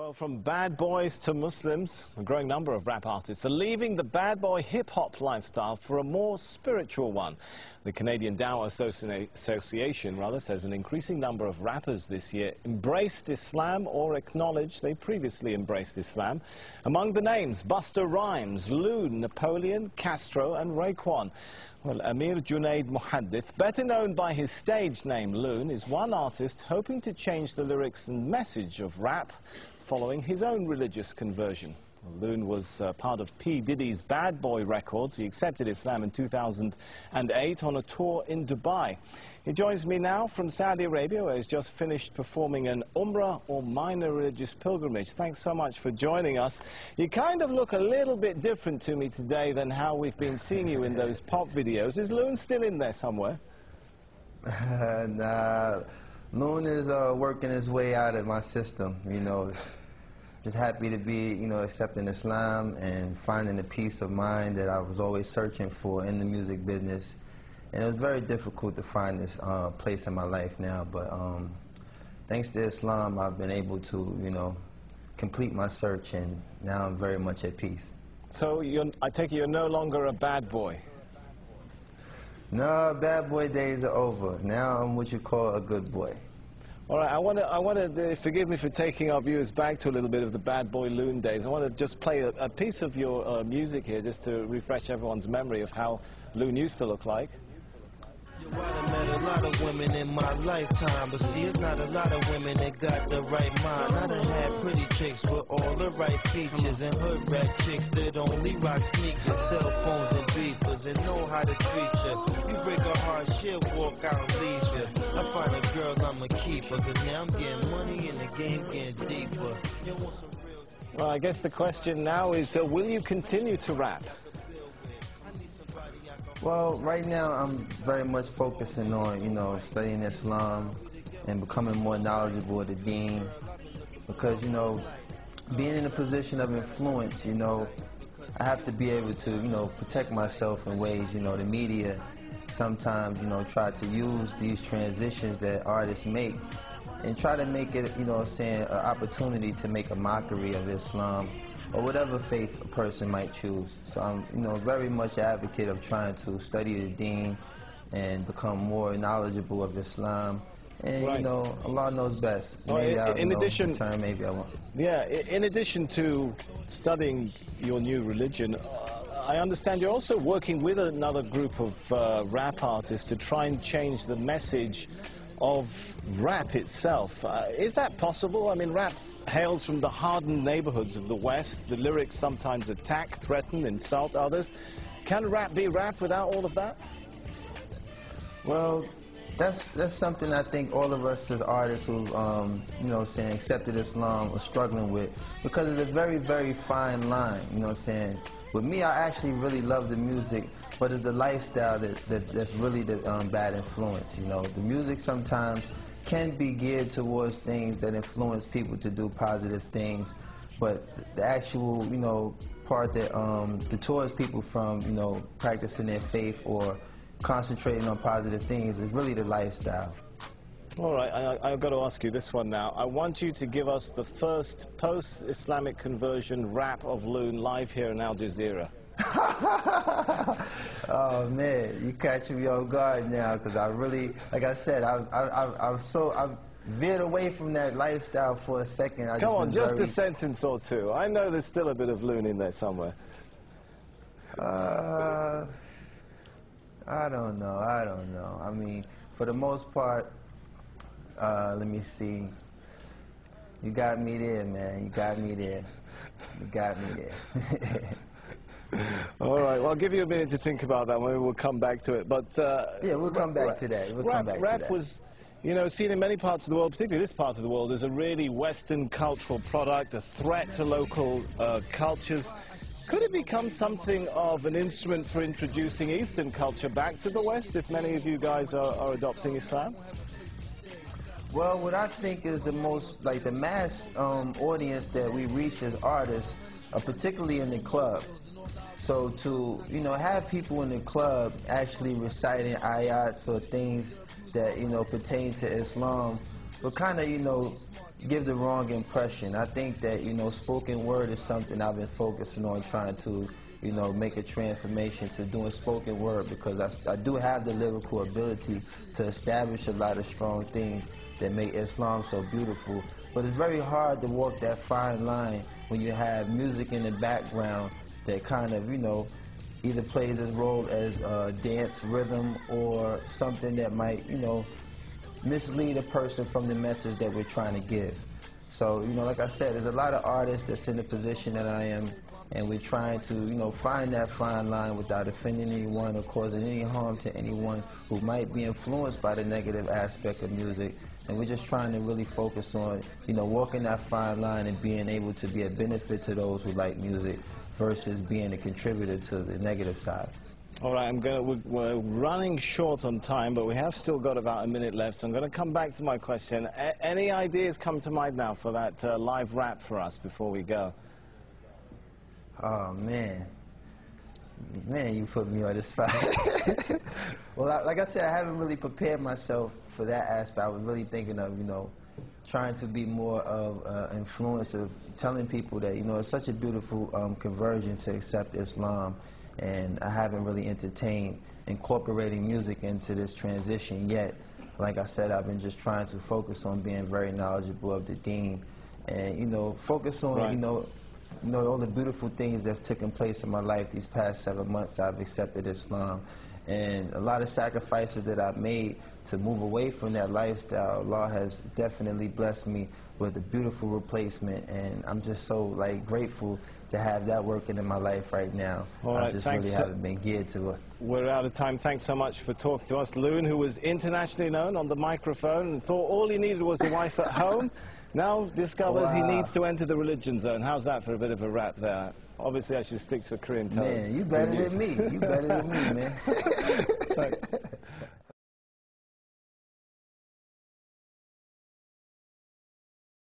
Well, from bad boys to Muslims, a growing number of rap artists are leaving the bad boy hip-hop lifestyle for a more spiritual one. The Canadian Dawah Association says an increasing number of rappers this year embraced Islam or acknowledged they previously embraced Islam. Among the names, Busta Rhymes, Loon, Napoleon, Castro and Raekwon. Well, Amir Junaid Muhaddith, better known by his stage name Loon, is one artist hoping to change the lyrics and message of rap following his own religious conversion. Loon was part of P. Diddy's Bad Boy Records. He accepted Islam in 2008 on a tour in Dubai. He joins me now from Saudi Arabia, where he's just finished performing an Umrah or minor religious pilgrimage. Thanks so much for joining us. You kind of look a little bit different to me today than how we've been seeing you in those pop videos. Is Loon still in there somewhere? Nah, Loon is working his way out of my system, you know. Just happy to be, accepting Islam and finding the peace of mind that I was always searching for in the music business. And it was very difficult to find this place in my life now, but thanks to Islam, I've been able to, complete my search, and now I'm very much at peace. So I take it you're no longer a bad boy? No, bad boy days are over. Now I'm what you call a good boy. All right, I want to forgive me for taking our viewers back to a little bit of the Bad Boy Loon days. I want to just play a piece of your music here, just to refresh everyone's memory of how Loon used to look like. I met a lot of women in my lifetime, but see, it's not a lot of women that got the right mind. I done had pretty chicks with all the right features, and hood rat chicks that only rock sneakers, cell phones and beepers, and know how to treat you. You break a heart, she'll walk out and leave you. I find a girl, I'ma keep her, 'cause now I'm getting money and the game getting deeper. You want some real... Well, I guess the question now is, will you continue to rap? Well, right now I'm very much focusing on, studying Islam and becoming more knowledgeable of the deen, because, being in a position of influence, I have to be able to, protect myself in ways, the media sometimes, try to use these transitions that artists make and try to make it, an opportunity to make a mockery of Islam or whatever faith a person might choose. So I'm, very much an advocate of trying to study the deen and become more knowledgeable of Islam. And, right. Allah knows best. Maybe in addition, maybe I won't. Yeah, in addition to studying your new religion, I understand you're also working with another group of rap artists to try and change the message of rap itself. Is that possible? I mean, rap hails from the hardened neighborhoods of the West. The lyrics sometimes attack, threaten, insult others. Can rap be rap without all of that? Well, that's something I think all of us as artists who, accepted Islam are struggling with, because it's a very, very fine line, With me, I actually really love the music, but it's the lifestyle that's really the bad influence, The music sometimes can be geared towards things that influence people to do positive things, but the actual, part that deters people from, practicing their faith or concentrating on positive things is really the lifestyle. All right, I've got to ask you this one now. I want you to give us the first post-Islamic conversion rap of Loon live here in ALjazeera. Oh man, you catching me off guard now, because I really, like I said, I've veered away from that lifestyle for a second. Come on, just a sentence or two. I know there's still a bit of Loon in there somewhere. I don't know. I mean, for the most part, let me see. You got me there, man. You got me there. You got me there. All right, well, I'll give you a minute to think about that. Maybe we'll come back to it. But yeah, we'll come back to that. Rap was, seen in many parts of the world, particularly this part of the world, as a really Western cultural product, a threat to local cultures. Could it become something of an instrument for introducing Eastern culture back to the West, if many of you guys are adopting Islam? Well, what I think is the most, the mass audience that we reach as artists, particularly in the club. So to, have people in the club actually reciting ayats or things that, pertain to Islam will kind of, give the wrong impression. I think that, you know, spoken word is something I've been focusing on, trying to, you know, make a transformation to doing spoken word, because I do have the lyrical ability to establish a lot of strong things that make Islam so beautiful. But it's very hard to walk that fine line when you have music in the background that kind of, you know, either plays its role as a dance rhythm or something that might, you know, mislead a person from the message that we're trying to give. So, you know, like I said, there's a lot of artists that's in the position that I am, and we're trying to, you know, find that fine line without offending anyone or causing any harm to anyone who might be influenced by the negative aspect of music. And we're just trying to really focus on, you know, walking that fine line and being able to be a benefit to those who like music versus being a contributor to the negative side. All right, we're running short on time, but we have still got about a minute left, so I'm going to come back to my question. Any ideas come to mind now for that live rap for us before we go? Oh, man. Man, you put me on the spot. Well, like I said, I haven't really prepared myself for that aspect. I was really thinking of, you know, trying to be more of influence of telling people that, you know, it's such a beautiful conversion to accept Islam. And I haven't really entertained incorporating music into this transition yet. Like I said, I've been just trying to focus on being very knowledgeable of the deen, and, you know, focus on, right, you know, all the beautiful things that's taken place in my life these past 7 months. I've accepted Islam, and a lot of sacrifices that I've made to move away from that lifestyle. Allah has definitely blessed me with a beautiful replacement, and I'm just so, like, grateful to have that working in my life right now. All right, I just thanks. really haven't been geared to it. We're out of time. Thanks so much for talking to us. Loon, who was internationally known on the microphone and thought all he needed was a wife at home, now discovers he needs to enter the religion zone. How's that for a bit of a rap there? Obviously, I should stick to a Korean tone. Man, you better than me. You better than me, man.